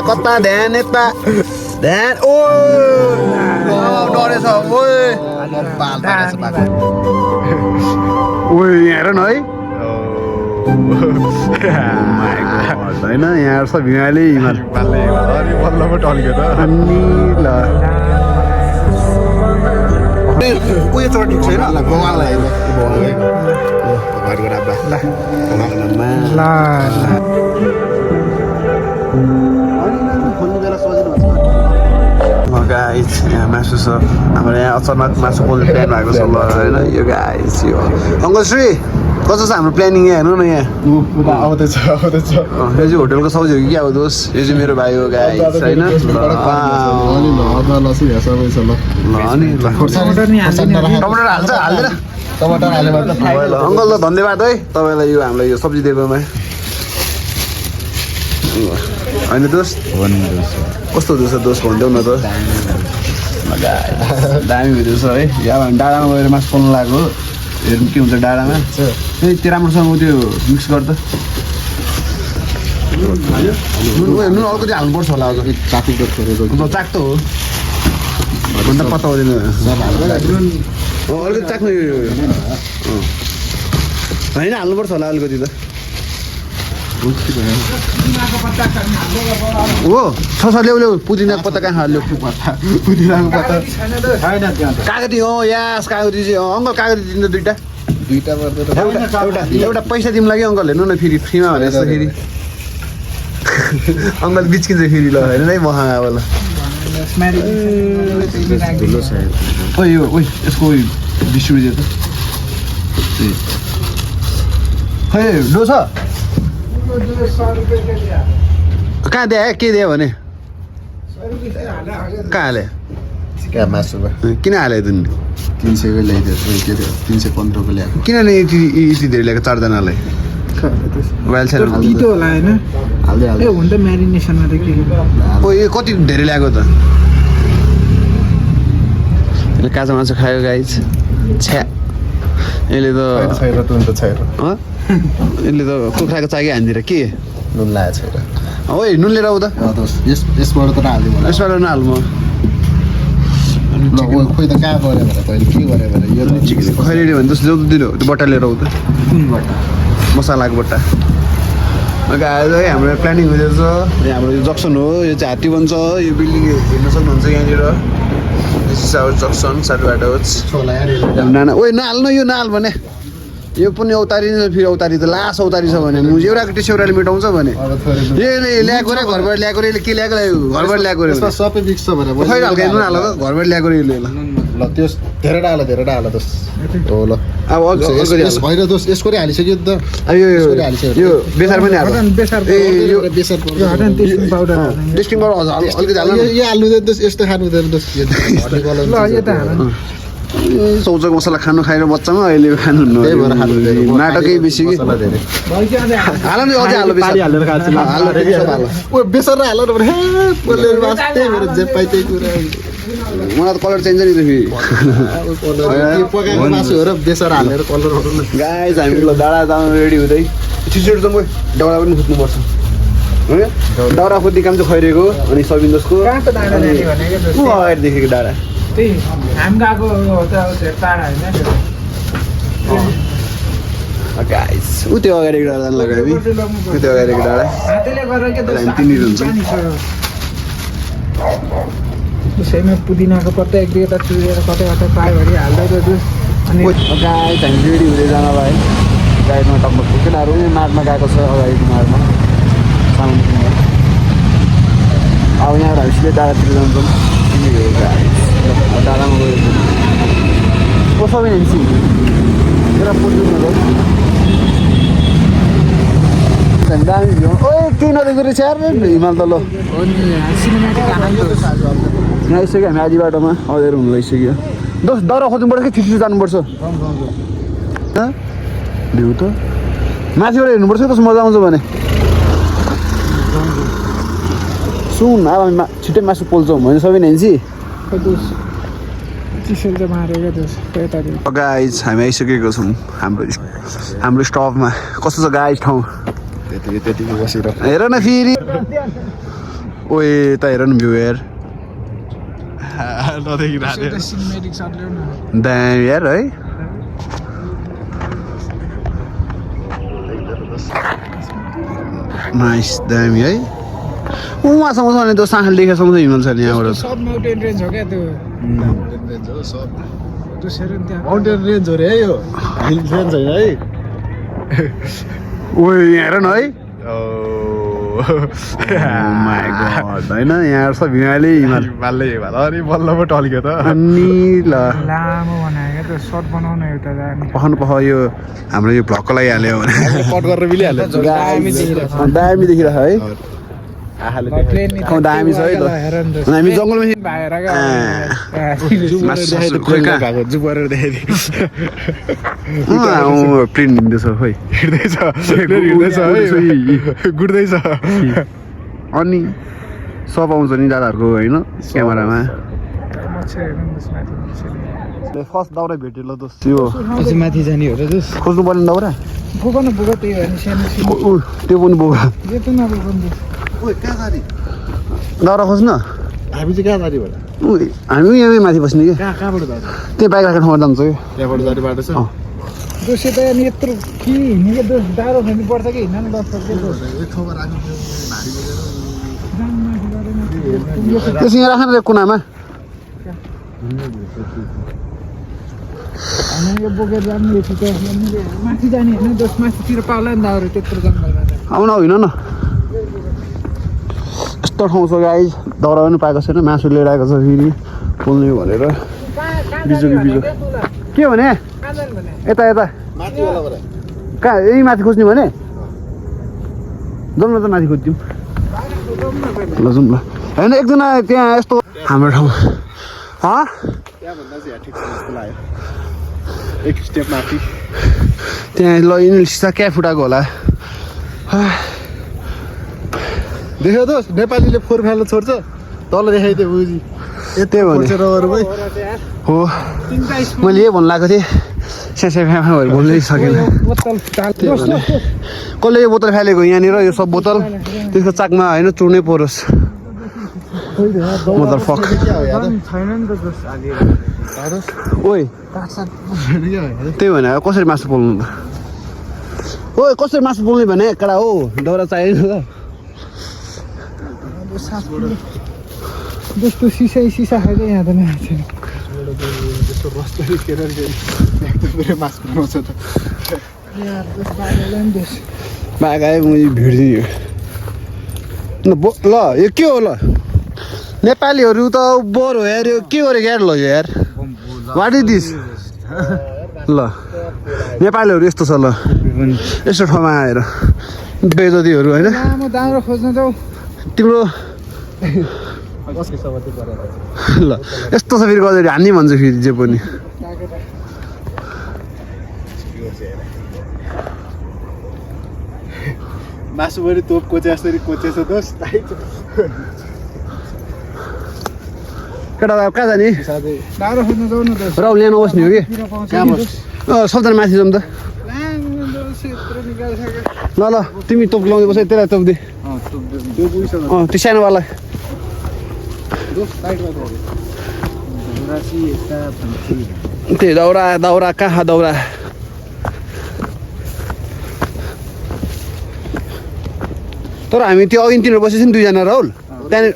कता ध्यान यता ध्यान ओ डरेछ ओ हेर न है होइन यहाँ सब हिमाली हिमाल बल्ल पो टल्क्यो त अनि ल उयो चोट ठिक छैन ल बगाललाई हेर्नु घरको राब्बा ल गाइस यहाँ मासु छ हाम्रो यहाँ अचानक मासु पोल्ने प्लान भएको छ ल होइन यो गाइस यो अङ्कल श्री कस्तो छ हाम्रो प्लानिङ यहाँ हेर्नु न यहाँ आउँदैछ यो चाहिँ होटलको साउजी हो कि क्या हो दोस्त यो चाहिँ मेरो भाइ हो गाइस होइन टमाटर हाल्छ हाल्दैन टमाटर हाल्यो भने त अङ्कल त धन्यवाद है तपाईँलाई यो हामीलाई यो सब्जी दिएकोमा होइन दोस्त कस्तो हुँदैछ दोस्त भनिदेऊ न त दामी हुँदैछ है यहाँ डाँडामा गएर मासु पोल्नु लाग्यो हेर्नु के हुन्छ डाँडामा त्यो राम्रोसँग त्यो मिक्स गर्दा नुन अलिकति हाल्नुपर्छ होला अझ चाक त हो अन्त पत्ता हुँदैन अलिकति चाख्नु होइन हाल्नुपर्छ होला अलिकति त हो छ ल्याउ ल्याउ पुदिनाको पत्ता कहाँ हाल्यो पुदिनाको पत्ता कागती हो यास कागती चाहिँ अङ्कल कागती दिनु दुइटा एउटा पैसा दिउँला कि अङ्कल हेर्नु न फेरि फ्रीमा भने जस्तो फेरि अङ्कल बिच्किन्छ फेरि ल हेर्नु है महा अब ल यो यसको डिस्ट्रिब्युटर त खै डो छ कहाँ दिए के दियो भने कहाँ हाले क्या मासुमा किन हाले त 300 ल्याइदियो के थियो 315 को ल्याएको किन यति धेरै ल्याएको चारजनालाई वाइल्ड साइड तितो होला हैन हाल्दै हाल्दै हुन त म्यारिनेसनमा त के ओ यो कति धेरै ल्याएको त यसले काँचो मासु खायो गाइज छ्या यसले त छैन तुन त छैन यसले त कुखुराको चाकी हान्दिएर के नुन लागेको छैन ओइ नुन लिएर आऊ त यसबाट त हाल्दिउँ यसबाट नहाल म खोइ त कहाँ गऱ्यो भने पहिले के गऱ्यो भने यो खैरेडी भने जस्तो ल्याउ दिनु त्यो बट्टा लिएर आऊ त कुन बट्टा मसलाको बट्टा आज है हाम्रो प्लानिङ हुँदैछ हाम्रो यो जक्सन हो यो चाहिँ हात्ती बन्छ यो बिल्डिङ हेर्न सक्नुहुन्छ यहाँनिर दिस इज आवर जक्सन साटबाट नाना ओइ नहाल्नु यो नहाल भने यो पनि औतारिन्छ फेरि औतारी त लास औतारी छ भने मुजी एउटाको टेस्यौराले मेटाउँछ भने यसले ल्याएको रे घरबाट ल्याएको रे के ल्याएको घरबाट ल्याएको रे सबै मिक्स छ भने खै हल्का नुन हाल घरबाट ल्याएको रे यसले ल त्यो धेरै डाल दोस हो ल अब होइन दोस यसको रे हालिसक्यो त अब यो बेसार पनि हाल्छ ए यो बेसार टेस्टिङ पाउडर टेस्टिङ पाउडर अलिकति हाल्नु यो हाल्नु दिँदैन दोस यस्तो खानु दिँदैन दोस ल यो त हाल चौचक मसला खानु खाएर बच्चामा अहिले खानु नाटकै बेसी कि हाल नि अझै हाल बेसार हाल जे पाइ त्यही कुरा मलाई त कलर चेन्ज नि त फेरि पकाएको मासु हो र बेसार हालेर कलर गाइस हामी ल डाँडा जानु रेडी हुँदै छिटो जाउँ दाउरा पनि खोज्नुपर्छ होइन दाउरा खोज्ने काम चाहिँ खैरेको अनि सबिन्दसको अगाडि देखेको डाँडा त्यही हामी गएको टाढा होइन गाइस ऊ त्यो अगाडिको डाँडा जानु लाग्यो हामी त्यो अगाडिको डाँडा हातले गरेर के हामी तिनीहरू हुन्छ त्यसैमा पुदिनाको पत्ता एक दुईवटा चुरेर कतै कतै पायो भने हाल्दै गयो अनि गाइस हामी रेडी हुँदै जाँदा है गाडीमा टक्क केटाहरू माडमा गएको छ अगाडिको माडमा सामान किनेर अब यहाँबाट हामी सिधै डाँडातिर जान्छौँ डाँडामा गयो कसो पनि हिँड्छु एउटा पुग्नु दामी भ्यू ओ केही नदेखेको रहेछ यार हिमाल त ल यहाँ आइसक्यो हामी आधी बाटोमा अँधेर हुनु लागिसक्यो दस दाउरा खोज्नुपर्छ कि छिटो जानुपर्छ भ्यू त माथिबाट हेर्नुपर्छ कि मजा आउँछ भने सुन अब हामी छिट्टै मासु पोल्छौँ भने सबै हेन्सी गाइज हामी आइसकेको छौँ हाम्रो स्टपमा कस्तो छ गाइज ठाउँ त्यतिकै बसेर हेर न फेरि ओए त हेर न भ्यू हेर एउटा सिनेमेटिक सट ल्याउ न दामी यार है नाइस दामी है उहाँसम्म छ भने त्यो साखल देखेसम्म चाहिँ हिँड्नु छ नि यहाँबाट सब माउन्टेन रेन्ज हो क्या त्यो दोस्रो त्यहाँ माउन्टेन रेन्ज हो रे है यो हिल रेन्ज होइन है ओए यहाँ हेर न है माई गड होइन यहाँ सब हिमाली हिमालले बल्ल पो टल्क्यो त अनि ल लामो बनायो क्या त्यो सर्ट बनाउन एउटा जाने पखाउनु पख यो हाम्रो यो भ्लगको लागि हाल्यो भने कट गरेर मिलिहाल्यो दामी देखिरहेको है दामी छ है त हामी जङ्गलमा भाएर जु परेर देखाइदियो प्रिन्ट हिँड्दैछ खोइ हिँड्दैछ है गुड्दैछ अनि सब आउँछ नि दादाहरूको होइन क्यामेरामा फर्स्ट दाउरा भेट्यो ल दोस्त त्यो माथि जाने हो र दोस्त खोज्नु पर्ने दाउरा बोक न बोक त्यही हो नि सानो त्यो पनि बोका यो त नबोक नि कहाँ जाने दाउरा खोज्न हामी चाहिँ कहाँ जाने भने हामी यहीँ माथि बस्ने कि कहाँबाट जाने त्यही बाइक राख्ने ठाउँमा जान्छ कि त्यहाँबाट जाने बाटो छ दोस्रो त अनि यत्रो के हिँड्ने क्या दोस्त डाँडो खानु पर्छ कि हिँड्न बस्छ एक ठाउँमा राख्नु भारी त्यसो यहाँ राख्ने कुनामा हामी यो बोकेर जाने यति त माथि जाने होइन दोस्त माथितिर पाउला नि दाउरा त्यत्रो जङ्गलमा त आउन होइन न यस्तो ठाउँ छ गाई दाउरा पनि पाएको छैन मासु लिएर आएको छ फेरि पोल्ने भनेर बिजो कि बिजो के भने यता यता माथि होला कहाँ यही माथि खोज्ने भने जाउँ न त माथि खोज्छौँ ल जाउँ ल होइन एकजना त्यहाँ यस्तो हाम्रो ठाउँ त्यहाँभन्दा चाहिँ ठिक छ जस्तो लाग्यो एक स्टेप माथि त्यहाँ ल यिनीहरूले सिसा क्या फुटाएको होला देख्यो त नेपालीले फोहोर फ्याल्न छोड्छ तल देखाइदियो बुझी त्यही भने हो मैले यही भन्नु लागेको थिएँ स्याफ्याफाहरू बोल्नै सकेन कसले यो बोतल फालेको यहाँनिर यो सब बोतल त्यसको चाकमा होइन चुर्नै परोस् मतलब फक छैन नि त दोस्त ओइ त्यही भने कसरी मासु पोल्नु त ओइ कसरी मासु पोल्ने भने कडा हो दाउरा चाहिएन त जस्तो सिसा खाएको यहाँ त छैन त्यस्तो रस निस्केर मासु बनाउँछ त बाघाए मैले भिडिदियो ल यो के हो ल नेपालीहरू त बोर हो यार यो के गरेको यार ल यो यार वाट इज दिस ल नेपालीहरू यस्तो छ ल यस्तो ठाउँमा आएर बेजतीहरू होइन म दाउरा खोज्न जाऊ तिम्रो ल यस्तो छ फेरि गजरी हान्ने भन्छ फेरि जे पनि मासुभरि तोप कोचे जसरी कोचेछ दोस्त केटा कहाँ जाने दाउरा खोज्न जाऊ न दोस्त राहुल यहाँ नबस्ने हो कि सबजना माथि जाउँ त ल ल तिमी तोप लाउँदै बस त्यसलाई तोप दे त्यो सानोवाला त्यही दाउरा दाउरा कहाँ दाउरा तर हामी त्यो अघि तिनीहरू बसेको छ नि दुईजना राहुल त्यहाँनिर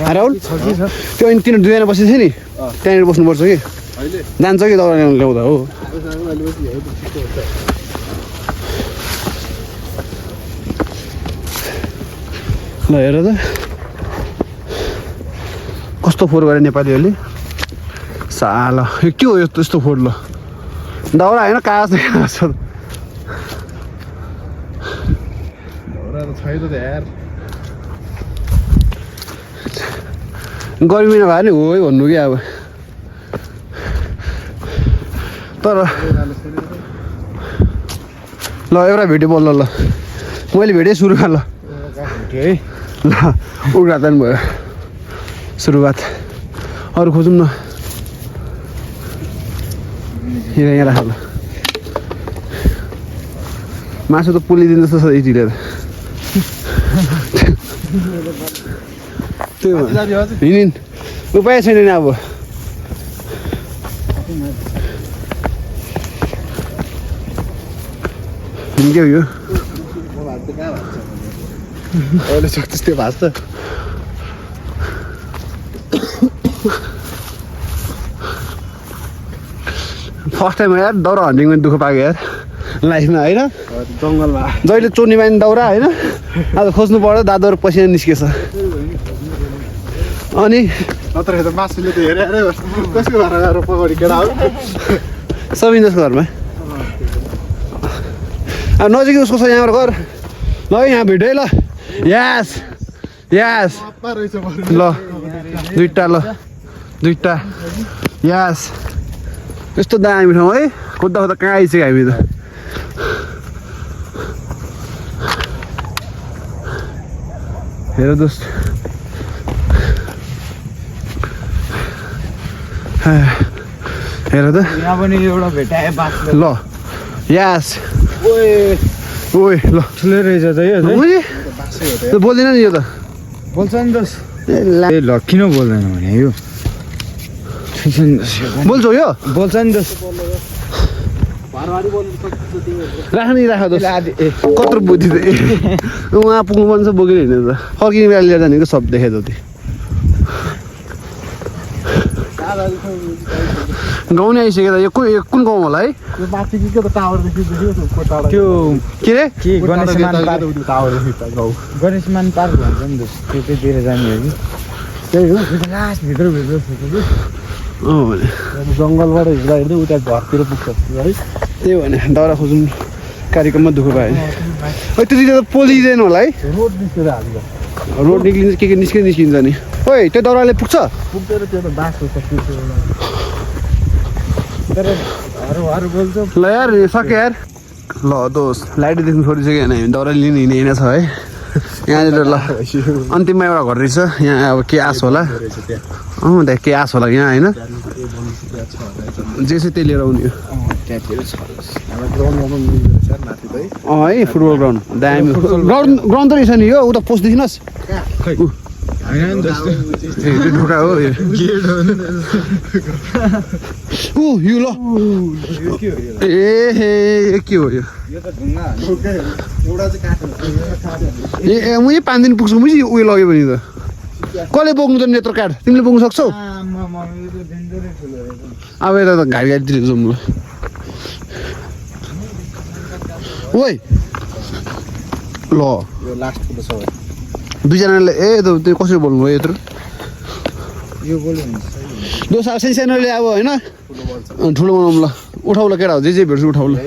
राहुल त्यो अनि तिनीहरू दुईजना बसेको थियो नि त्यहाँनिर बस्नुपर्छ कि जान्छ कि दाउरा ल्याउँदा हो ल हेर त कस्तो फोहोर गरे नेपालीहरूले साला यो के हो यस्तो यस्तो फोहोर ल दाउरा होइन कागज छ छैन त यार गर्मी नभए नि हो है भन्नु कि अब तर ल एउटा भेट्यो बोल्ल ल मैले भेटेँ सुरुमा ल है ल उद्घाटन भयो सुरुवात अरू खोजौँ न यहाँ राख ल मासु त पोलिदिनु जस्तो छ यतिले त्यो हिँडिन् उपाय छैन नि अब के हो यो अहिले सक्छस् त्यो भाष त फर्स्ट टाइम यार दाउरा हन्डिङमा दुःख पाएको यार लाइफमा होइन जङ्गलमा जहिले चोर्ने बानी दाउरा होइन आज खोज्नु पर्यो दादुहरू पसिना निस्केछ अनि नत्र त मासुले त हेरे कसको घर गएर पकडी केटा हो सबिन्दसको घरमा अब नजिकै उसको छ यहाँबाट घर ल यहाँ भेट है ल यास यास रहेछ ल दुईटा यास यस्तो दामी ठाउँ है खोज्दा खोज्दा कहाँ आइसक्यो हामी त हेर दोस्त हेर त यहाँ पनि एउटा भेटाए बात ल यास ओए ल ठुलो रहेछ त यो त बोल्दैन नि यो त बोल्छ नि त ए ल किन बोल्दैन भने यो बोल्छौ यो बोल्छ नि त राख नि राख दोस्त कत्रो बुद्धि त उहाँ पुग्नु पर्छ बोकेर हिँड्ने त फर्किने बेला लिएर जाने सब देखे जति गाउँ नै आइसक्यो त यो कुन गाउँ होला है त्यो माथि के त टावरदेखि त्यो के रे के गणेशमान पार्क टावरदेखि गाउँ गणेशमान पार्क भन्छ नि त त्यो त्यतिर जाने हो कि त्यही हो लास्ट भित्र अँ भने जङ्गलबाट हिँड्दा हिँड्दै उता घरतिर पुग्छ है त्यही भने दाउरा खोज्नु कार्यक्रममा दुःख पायो है त्यतिखेर त पोलिँदैन होला है रोड निस्केर हामीलाई रोड निस्किन्छ के निस्किन्छ नि ओइ त्यो दाउराले पुग्छ पुग्दैन त्यो त बाँस हो तर हरू बोल्छ ल यार सक्यो यार ल दोस्त लाइट देख्नु छोडिसक्यो होइन हामी दाउरा लिनु हिँडेन छ है यहाँनिर ल अन्तिममा एउटा घर रहेछ यहाँ अब के आस होला अँ त्यहाँ के आस होला यहाँ होइन जे चाहिँ त्यही लिएर आउने अँ है फुटबल ग्राउन्ड दामी ग्राउन्ड त रहेछ नि यो उता पोस्ट देखिनुहोस् ढोका हो ऊ यो ल ए के हो यो ए म यही 5 दिन पुग्छु म उयो लग्यो भने त कसले बोक्नु त नेत्र काठ तिमीले बोक्नु सक्छौ अब यता त घाइतिर जाउँ ल ओइ ल दुईजनाले ए त्यो कसरी बोल्नु भयो यत्रो यो बोल्यो दोस अब सानोले अब होइन ठुलो बनाउँ ल उठाउ ल केटा हो जे भेट्छु उठाउ ल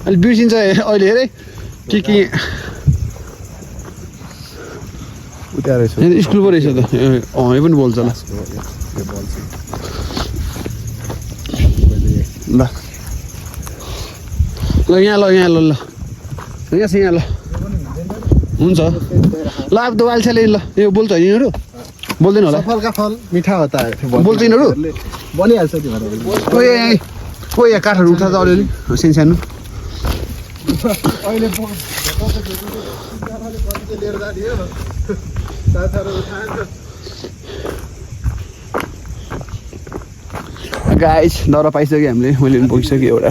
अहिले बिर्सिन्छ अहिले हेरे के उता रहेछ स्कुल पो रहेछ त अँ यो पनि बोल्छ ल ल यहाँ ल यहाँ छ यहाँ ल हुन्छ ल अब दबाल छ ल यो बोल्छ होइन यिनीहरू बोल्दैन होला फलका फल मिठा होता है बोल्छ यिनीहरू बनिहाल्छ त्यो भनेर ओए यहाँ काठहरू उठ्छ त अलिअलि सानो अहिले गाइस दाउरा पाइसक्यो हामीले मैले पनि बोकिसकेँ एउटा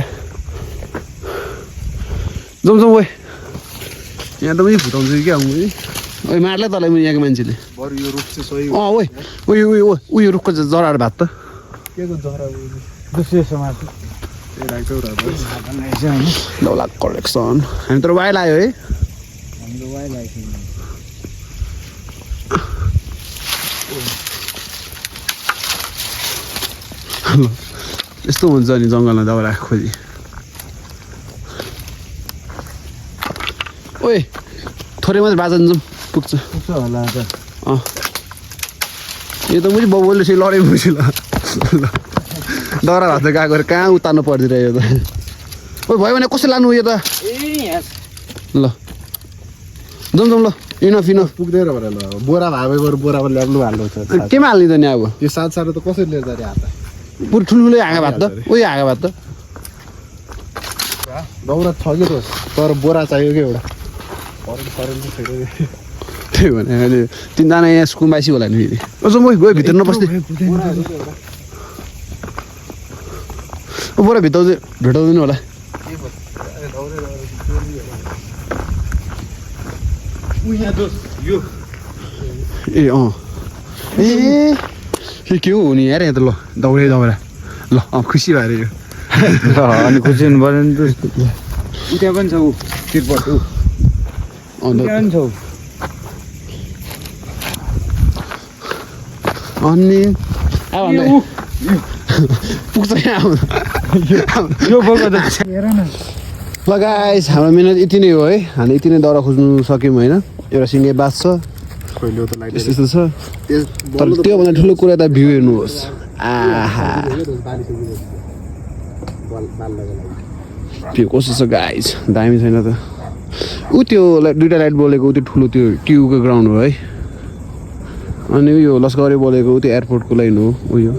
जाउँ ओए यहाँ त पनि फुटाउँछ कि अब ओइ मार्ला तँलाई म यहाँको मान्छेले बरु यो रुख चाहिँ सही अँ ओइ उयो रुखको जराहरू भात त के को जरा दोस्रो समाज लौला कलेक्सन हामी तर वाइल आयो है हाम्रो वाइ लाग्छ यस्तो हुन्छ नि जङ्गलमा दाउरा खोजी ओए थोरै मात्रै बाजा जाउँ पुग्छ होला त अँ यो त मुझे बबुलले चाहिँ लडे मुझे ल दाउरा भात गएको कहाँ उतार्नु पर्दैन यो त ओ भयो भने कसरी लानु यो त ल जाउँ ल इनफ पुग्दैन भनेर ल बोरा भावे बरु बोरामा ल्याउनु हाल्नु छ केमा हाल्ने त नि अब यो सानो त कसरी लिएर जाने हात पुरो ठुल्ठुलै हाँगा भात त उयो हाँगा भात त दाउरा छ कि दोस्त तर बोरा चाहियो कि एउटा करेन्ट छैन त्यही भने अहिले तिनजना यहाँ स्कुम्बासी होला नि फेरि अझ म गयो भित्र नबस्दै बोरा भेटाउँदैन होला ए अँ ए के हो नि यार यहाँ त ल दाउरा ल खुसी भएर यो अनि खुसी हुनु पऱ्यो नि उता पनि छ ऊ तिरपट ऊ पनि छ अनि पुग्छ यो बोल्दा त हेर न ल गाइस हाम्रो मिहिनेत यति नै हो है हामी यति नै दाउरा खोज्नु सक्यौँ होइन एउटा सिङ्गे बास छ यस्तो यस्तो छ तर त्योभन्दा ठुलो कुरा त भ्यू हेर्नुहोस् आहा भ्यू कस्तो छ गाइस दामी छैन त ऊ त्यो दुइटा लाइट बोलेको त्यो ठुलो त्यो ट्युको ग्राउन्ड हो है अनि उयो लस्करी बोलेको त्यो एयरपोर्टको लाइन हो उयो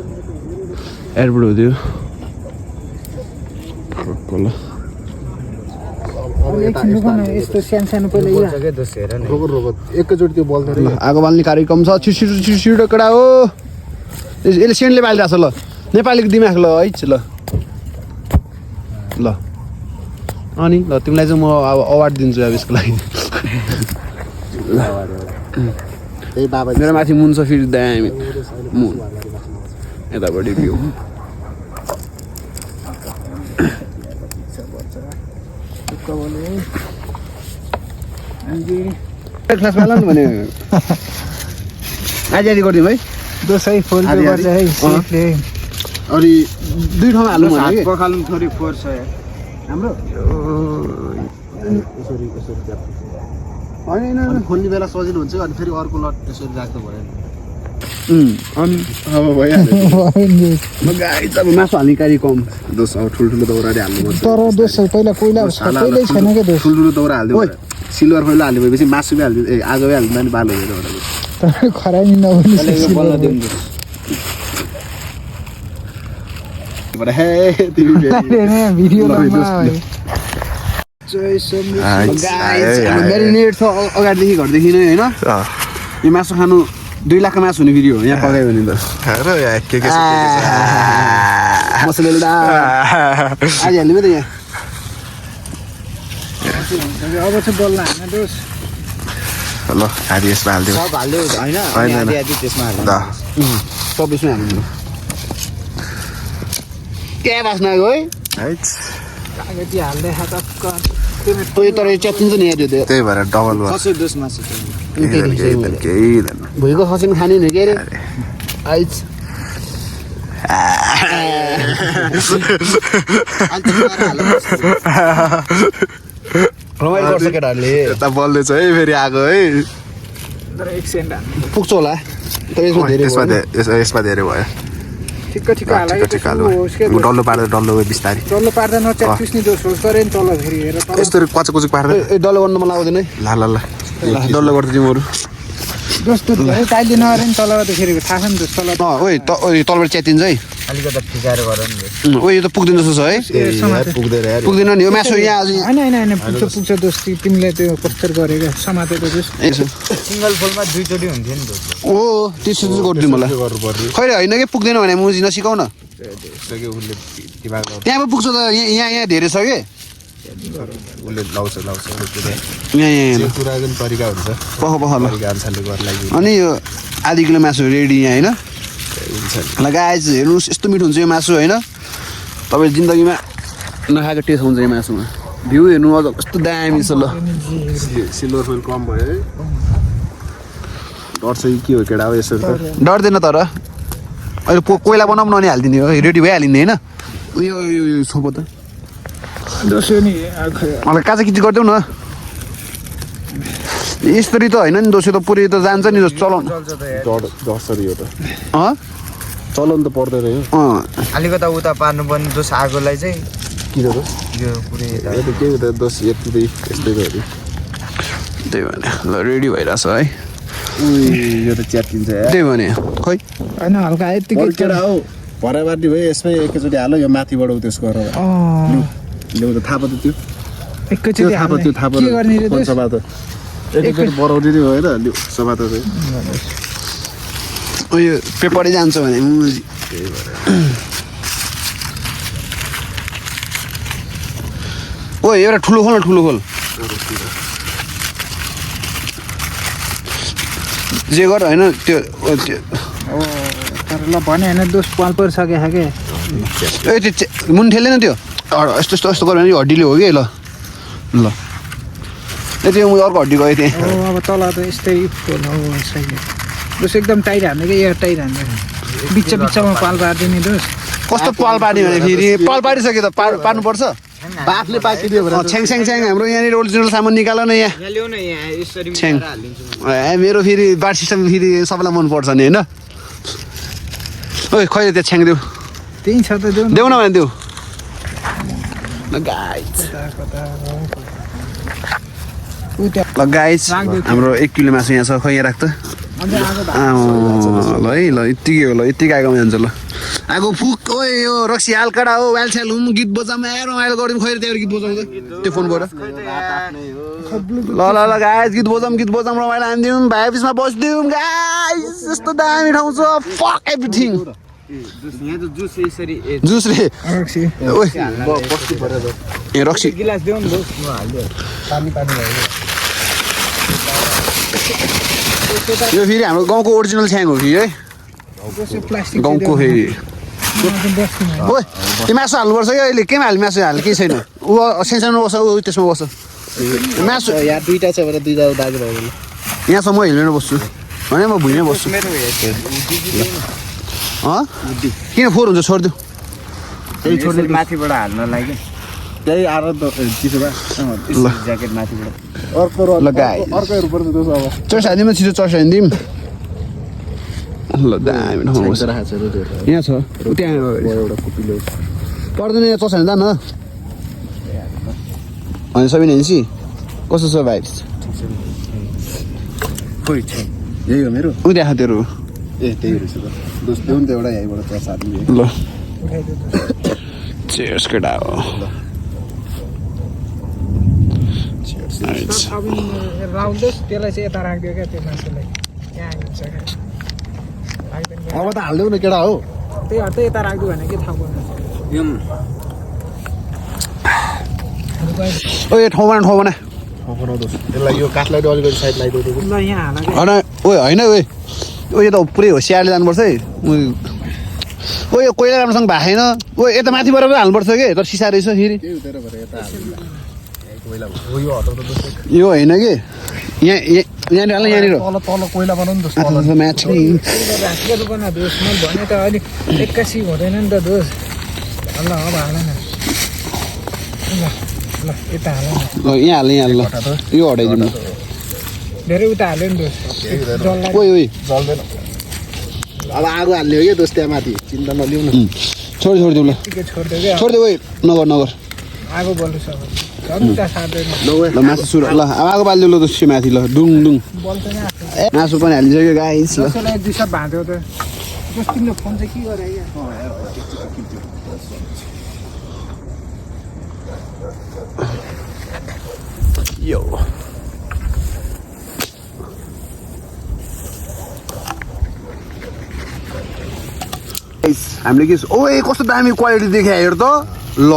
एयरपोर्ट हो त्यो ल यस्तो सानो सानो पहिला एकैचोटि त्यो बल्छ ल आगो बाल्ने कार्यक्रम छ छिटो कडा हो यसले सेन्टले बालिरहेको छ ल नेपालीको दिमाग ल है ल ल अनि ल तिमीलाई चाहिँ म अब अवार्ड दिन्छु अब यसको लागि मेरो माथि मुन छ फेरि दामी मुन यतापट्टि भ्यू क्लासमा लानु भने आधी गरिदिउँ है दोसै फोन पे गर्छ है सिटले अनि दुई ठाउँमा हाल्नु भने कि पखाल्नु थोरै फोर छ हाम्रो होइन खोल्ने बेला सजिलो हुन्छ अनि फेरि अर्को लट यसरी राख्दा भयो अनि अब भइहाल्यो म गाई चाहिँ अब मासु हाल्ने कार्य कम दोस अब ठुल्ठुलो दौराले हाल्नुपर्छ तर दोस पहिला कोइला पहिल्यै छैन क्या दोस ठुल्ठुलो दौरा हालिदियो सिल्भर फोइल हाल्यो भएपछि मासुमै हालिदियो ए आगोमै हालिदिँदा नि बाल हुँदैन तर खरानी नहुने म्यारिनेट छ अगाडिदेखि घरदेखि नै होइन यो मासु खानु 2 लाखको मासु हुने भिडियो यहाँ पकायो भने त मसला आज हाल्नु त यहाँ अब चाहिँ बल्ल हाल्न दोस ल आधी यसमा हालिदिउँ सब हाल्यो होइन होइन आधी त्यसमा हाल्नु ल सब यसमै हाल्नु क्या बास्ना गयो है कागती हाल्दै हातक्क तर च्यातिन्छ नि यहाँ त्यो त्यही भएर डबल भयो खसी दोस मासु केही छैन भुइँको खसी पनि खाने नि के अरे आइज रमाइलो गर्छ केटाहरूले यता बल्दैछ है फेरि आगो है तर एक सेन्ट पुग्छ होला तर यसमा धेरै यसमा धेरै भयो ठिक्क हालेको डल्लो पार्दै डल्लो बिस्तारै डल्लो पार्दा नच्यातिस नि दोस होस् गरे नि तल फेरि हेर यस्तो कचकुचुक पार्दै डल्लो गर्न मलाई आउँदैन है ल ल ल डल्लो गर्दै तिमीहरू दोस्तो धेरै टाइली नगरे नि तल गर्दाखेरि थाहा छ नि दोस तल तलबाट च्यातिन्छ है अलिकति फिजाएर गर नि ओ यो त पुग्दैन जस्तो छ है पुग्दैन नि यो मासु यहाँ अझै होइन पुग्छ दोस तिमीले त्यो कस्तर गरेको समातेको दोस सिङ्गल फुलमा 2 चोटि हुन्थ्यो नि दोस ओ त्यसो चाहिँ गरिदिनु मलाई खै होइन कि पुग्दैन भने मुजी नसिकाउ न त्यहाँ पो पुग्छ त यहाँ धेरै छ कि उसले लाउँछ यहाँ तरिका हुन्छ पख ल अनुसारले गर्नु अनि यो आधी किलो मासु रेडी यहाँ होइन ल गाइस हेर्नुहोस् यस्तो मिठो हुन्छ यो मासु होइन तपाईँ जिन्दगीमा नखाएको टेस्ट हुन्छ यो मासुमा भ्यू हेर्नु अझ कस्तो दामी छ ल सिल्भर फोइल कम भयो है डर चाहिँ के हो केटा हो यसरी त डर्दैन तर अहिले कोइला बनाउनु अनि हालिदिने हो रेडी भइहालिने होइन उयो छोपो त दोस्रो नि मलाई काचाकिची गरिदेऊ न यसरी त होइन नि दोस्रो त पुरै त जान्छ नि जस्तो चलाउनु डर यो त अँ चलाउनु त पर्दैन यो अलिकता उता पार्नु पर्ने दोस आगोलाई चाहिँ किन त यो पुरै यो त के हो त दस यति यस्तै भयो त्यही भने ल रेडी भइरहेछ है यो त च्यातिन्छ त्यही भने खै होइन हल्का यतिकै केटा हौ भराबाटी भयो यसमै एकैचोटि हालो यो माथिबाट त्यसको गरेर ल्याउ त थाहा पो त त्यो त्यो थाहा पायो के गर्ने रे दोस्त? सभा त एकचोटि बढाउने नै हो होइन सभा त चाहिँ उयो पेपरै जान्छ भने ओ एउटा ठुलो खोल न ठुलो खोल जे गर होइन त्यो तर ल भने होइन दोष पाल परिसक्यो के ए त्यो मुनि ठेल्दैन त्यो यस्तो यस्तो यस्तो गऱ्यो भने यो हड्डीले हो कि ल ल ए त्यो अर्को हड्डी गयो त्यहाँ अब तल त यस्तै फोन हो सही दोष एकदम टाइट हान्ने कि एयर टाइट हान्ने बिचमा पाल पारिदिने दोष कस्तो पाल पार्ने भने फेरि पाल पारिसक्यो त पार्नुपर्छ बाफले पाकिदियो भने छ्याङ छ्याङ छ्याङ हाम्रो यहाँनिर ओरिजिनल सामान निकाल न यहाँ ल्याउ न यहाँ यसरी छ्याङ ए मेरो फेरि बाट सिस्टम फेरि सबैलाई मनपर्छ नि होइन ओइ खै त्यो छ्याङ देऊ त्यही छ त देऊ देऊ न भने देऊ ल गाइस ल गाइस हाम्रो 1 किलो मासु यहाँ छ खै यहाँ राख्छ ल है ल यत्तिकै हो ल यत्तिकै आगो जान्छ ल आगो फुक ओ यो रक्सी हालकडा हो वालछ्याल हुम गीत बजाउँ रमाइलो गऱ्यौँ खै त्यहाँ गीत बजाउँदै त्यो फोनबाट ल ल ल गाइस गीत बजाउँ रमाइलो हानिदिउँ भाइ बिचमा बसिदिउँ गाइस यस्तो दामी ठाउँ छ फक एभ्रिथिङ यहाँ त जुस यसरी जुस रे ओइ ए रक्सी गिलास देऊ न दोस्त म हाल्दियो पानी भयो यो फेरि हाम्रो गाउँको ओरिजिनल छ्याङ हो कि है प्लास्टिक गाउँको फेरि ओइ त्यो मासु हाल्नुपर्छ कि अहिले केमा हाल्ने मासु हाल्ने केही छैन ऊ सानो बस्छ ऊ त्यसमा बस्छ मासु यहाँ दुईटा छ भने दुईटा दाजु भयो यहाँ छ म हिँडेर बस्छु भने म भुइँमै बस्छु किन फोहोर हुन्छ छोडिदिउ त्यही छोड्दै माथिबाट हाल्न लागि त्यही आएर त चिसो भए ल ज्याकेट माथिबाट अर्को ल गाइस अर्कोहरू पर्छ दोस् अब चर्च हानिदिउँ छिटो चर्च हानिदिउँ ल दामी ठाउँमा बस्छ राखेको छ त्यो यहाँ छ त्यहाँ एउटा कुपिलो पर्दैन यहाँ चर्च हान्दा न होइन सबै नेन्सी कस्तो छ भाइ खोइ छ यही हो मेरो उ देखा तेरो ए त्यही रहेछ त दोस्त देऊ नि त एउटा यहीँबाट चर्च हाल्ने ल चेयर्स केटा हो राउन्डोस् त्यसलाई चाहिँ यता राखिदियो क्या त्यो मासुलाई यहाँ हुन्छ क्या अब त हालिदेऊ न केटा हो त्यही हो त यता राखिदियो भने के थाहा पर्दैन ओ यो ठाउँ बना यसलाई यो काठलाई त अलिकति साइड लगाइदेऊ त ल यहाँ हाल क्या होइन ओ होइन ओ यो त पुरै होसियारले जानुपर्छ है ओ यो कोइला राम्रोसँग भएको छैन ओ यता माथिबाट पनि हाल्नुपर्छ कि तर सिसा रहेछ फेरि त्यही उतैबाट यता कोइला हो यो हटाउ त दोस्त यो होइन कि यहाँ यहाँनिर हाल्न यहाँनिर तल तल कोइला बनाउनु दोस्त माछली राखेको पो न दोष मैले भने त अलिक एक्कासी हुँदैन नि त दोष ल अब हाल न ल ल यता हाल न यहाँ हाल्ने ल यो हटाइदिनु धेरै उता हाल्यो नि दोष जल्ला ओइ ओइ जल्दैन अब आगो हाल्ने हो क्या दोस्त त्यहाँ माथि चिन्ता नलिउँ न छोडिदिउ ल यतिकै छोडिदियो क्या छोडिदिउ ओइ नगर आगो बल्नु सक्छ झन् सार्दैन ल मासु सुरु ल अब आगो बालिदिउ ल दोस्रो माथि ल डुङ बल्छ नि मासु पनि हालिसक्यो गाइस ल कसैलाई एक दुई सब भाँच्यो त दोस्त तिम्रो फोन चाहिँ के गरे क्या यो हामीले के ओए कस्तो दामी क्वालिटी देखायो हेर त ल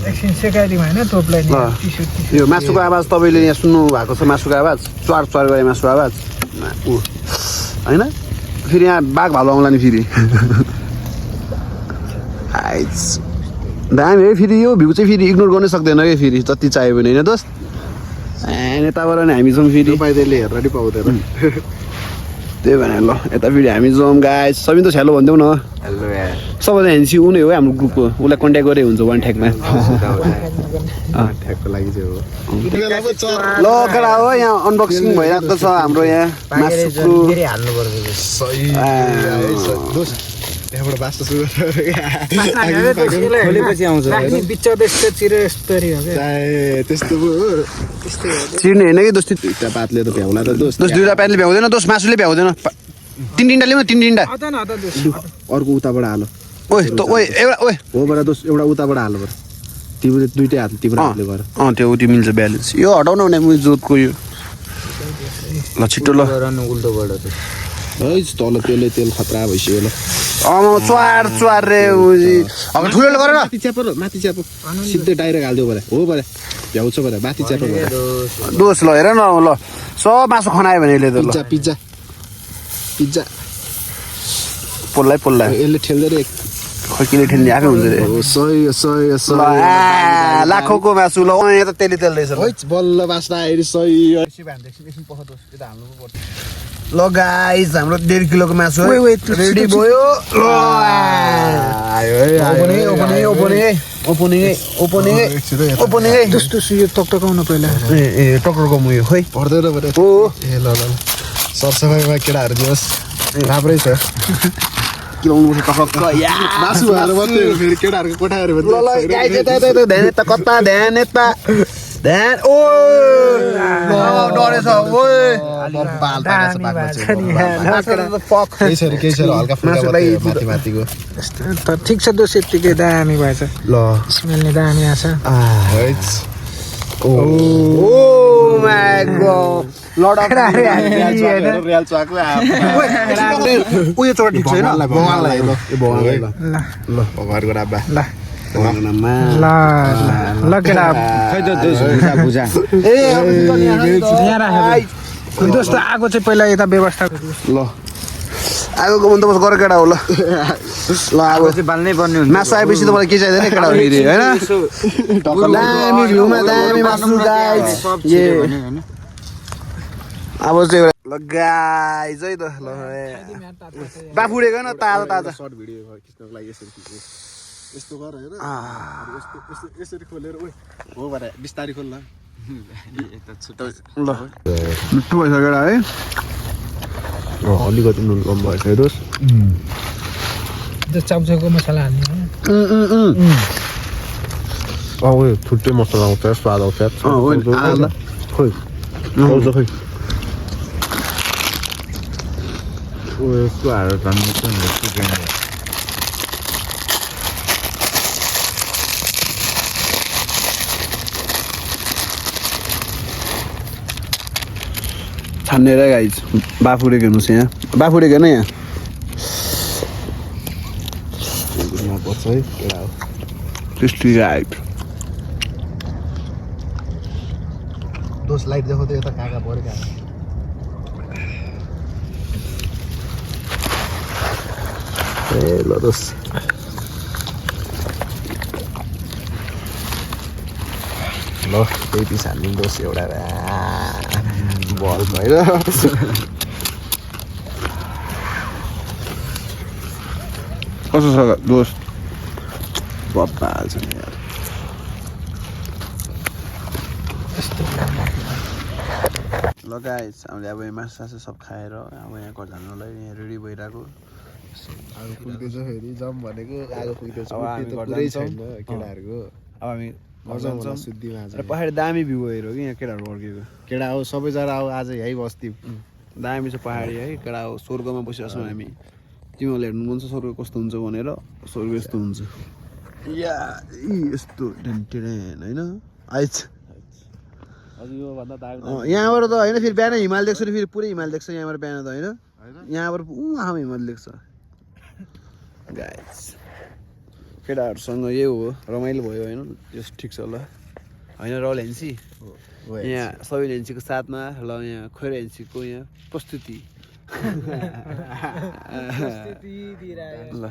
एकछिन सेकाइदिउँ होइन टोपलाई नि ल। टिस्यु यो मासुको आवाज तपाईँले यहाँ सुन्नु भएको छ मासुको आवाज च्वार च्वार गरे मासुको आवाज ऊ होइन फेरि यहाँ बाघ भालु आउँला नि फेरि आइज दामी है फेरि यो भ्यू चाहिँ फेरि इग्नोर गर्नै सक्दैन क्या फेरि जति चाहियो भने होइन दोस्त यताबाट नि हामी जाउँ फेरि तपाईँले हेर्न नि पाउँदैन त्यही भनेर ल यता फेरि हामी जाउँ गाइस सबै त छ्यालो भनिदेऊ न सबैजना हेर्नु ऊ नै हो हाम्रो ग्रुपको उसलाई कन्ट्याक्ट गरे हुन्छ वान ठ्याकमा ठ्याकको लागि चाहिँ हो ल केटा हो यहाँ अनबक्सिङ भइरहेको छ हाम्रो यहाँ मासुको त्यहाँबाट बाँच्न सुरु खोलेपछि आउँछ बिच त्यस्तो चिरो यस्तरी हो क्या त्यस्तो पो हो त्यस्तै हो चिर्ने होइन कि दोस्ती दुईवटा पातले त भ्याउला त दोस्त दोस्त दुईवटा प्यान्टले भ्याउँदैन दोस्त मासुले भ्याउँदैन तिनवटा ल्याउन तिनवटा अता न अता दोस्त अर्को उताबाट हालो ओए त ओए एउटा ओए होबाट दोस्त एउटा उताबाट हालो तिम्रो दुइटै हात तिम्रो हातले गर त्यो मिल्छ ब्यालेन्स यो हटाउनु भने म जोतको यो ल छिटो ल उल्टोबाट है तल तेल खतरा भइसक्यो ल च्वार रे अब ठुलो गर न माथि च्याप सिधै डाइरेक्ट हालिदियो परे हो परे भ्याउँछ परे माथि च्याप दोष ल हेर न ल सब मासु खनायो भने यसले त ल पिज्जा पोल्लाई यसले ठेल्दै रे खै किन ठेल्ने आफै हुन्छ रे सही लाखौँको मासु ल यहाँ त तेल रहेछ बल्ल बास्ता आएर सही ल गाइस हाम्रो 1.5 किलोको मासु रेडी भयो ओपनिङ जस्तो यो टकटकाउन पहिला ए टक्टरको मुयो खोइ पर्दैन परे हो ए ल सरसफाइमा केटाहरू दियोस् राम्रै छ किलाउनु पर्छ टक्क मासु भएर मात्रै हो फेरि केटाहरूको कोठाहरू ल गाइस यता ध्यान यता कता ध्यान यता ध्यान ओ डरेछ ओए केही छैन हल्का फुल्का माथि माथिको त ठिक छ दोष यत्तिकै दामी भएछ ल स्मेल नि दामी आछ oh my god lord of real चाको उयो चोट ठिक छैन बगानलाई ल यो बगानलाई ल ल भगवानको राब्बा ल ल केटा खै त बुझा यहाँ राखेको दोस्त आगो चाहिँ पहिला यता व्यवस्था ल आगोको बन्दोबस्त गर केटा हो ल आगो चाहिँ बाल्नै पर्ने हुन्छ मासु आएपछि त मलाई के चाहिँदैन केटा हो फेरि होइन दामी भ्यूमा दामी मासु गाइस अब चाहिँ ल गाइस है त ल बाफुडेको न ताजा सर्ट भिडियो खिच्नको लागि यस्तो गर हेर यसरी खोलेर ओइ हो भरे बिस्तारै खोल ल ल मिठो भइसक्यो केटा है अलिकति नुन कम भएछ है दोस्त चाउचाउको मसला हाल्ने उयो छुट्टै मसला आउँछ स्वाद आउँछ खोइ खै यस्तो हालेर झन् छानेर गाइस बाफुडेको हेर्नुहोस् यहाँ बाफुडेको हेर्न यहाँ पर्छ है केटा हो टेस्टी राइट दोस्त लाइट देखो त यता काका परेका ए ल दोस्त ल त्यही पिस हाल्नु दोस्त एउटा बल भएर कस्तो छ दोस्त बप्पा हाल्छ नि यार ल गाइस हामीले अब मासु सासु सब खाएर अब यहाँ घर जानुलाई यहाँ रेडी भइरहेको आगो फुल्दैछ फेरि जाम भनेको आगो फुल्दैछ अब हामी घर पुरै जान्छौँ। छैन केटाहरूको अब हामी मजा आउँछ सुत्दिमा र पहाडी दामी भ्यू हेऱ्यो कि यहाँ केटाहरू अड्केको केटा हो सबैजना अब आज यहीँ बस्थ्यौँ दामी छ पहाडी है केटा हो स्वर्गमा बसिरहेको छौँ हामी तिमीहरूले हेर्नु मन छ स्वर्ग कस्तो हुन्छ भनेर स्वर्ग यस्तो हुन्छ या यस्तो टेन होइन आइज योभन्दा दामी यहाँबाट त होइन फेरि बिहान हिमाल देख्छ नि फेरि पुरै हिमाल देख्छ यहाँबाट बिहान त होइन यहाँबाट आमा हिमाल देख्छ गाइस केटाहरूसँग यही हो रमाइलो भयो होइन त्यो ठिक छ ल होइन रल हेन्सी यहाँ सबै हेन्सीको साथमा ल यहाँ खोइर हेन्सीको यहाँ प्रस्तुति ल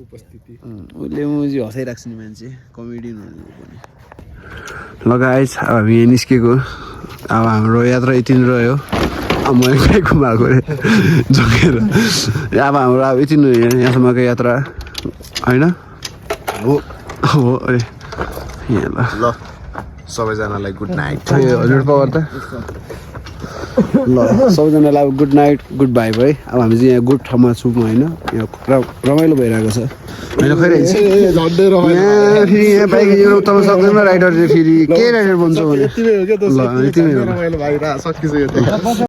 उपस्थिति उसले मुजी हँसाइरहेको छु नि मान्छे कमेडियन भनेको पनि ल गाइस अब हामी यहाँ निस्केको अब हाम्रो यात्रा यति नै रह्यो अब म एक्लै घुमाएको रे झोकेर अब हाम्रो अब यति नै यहाँसम्मको यात्रा होइन हो हो अरे यहाँ ल सबैजनालाई गुड नाइट हजुर पवर त ल सबैजनालाई अब गुड नाइट गुड भाइब है अब हामी चाहिँ यहाँ गुड ठाउँमा छौँ होइन यहाँ रमाइलो भइरहेको छ होइन खै झन्डै रमाइलो यहाँ फेरि यहाँ बाइक तपाईँ सक्दैन राइडर चाहिँ फेरि के राइडर बन्छ भने यति नै हो क्या ल यति नै हो रमाइलो भइरहेको सकिसक्यो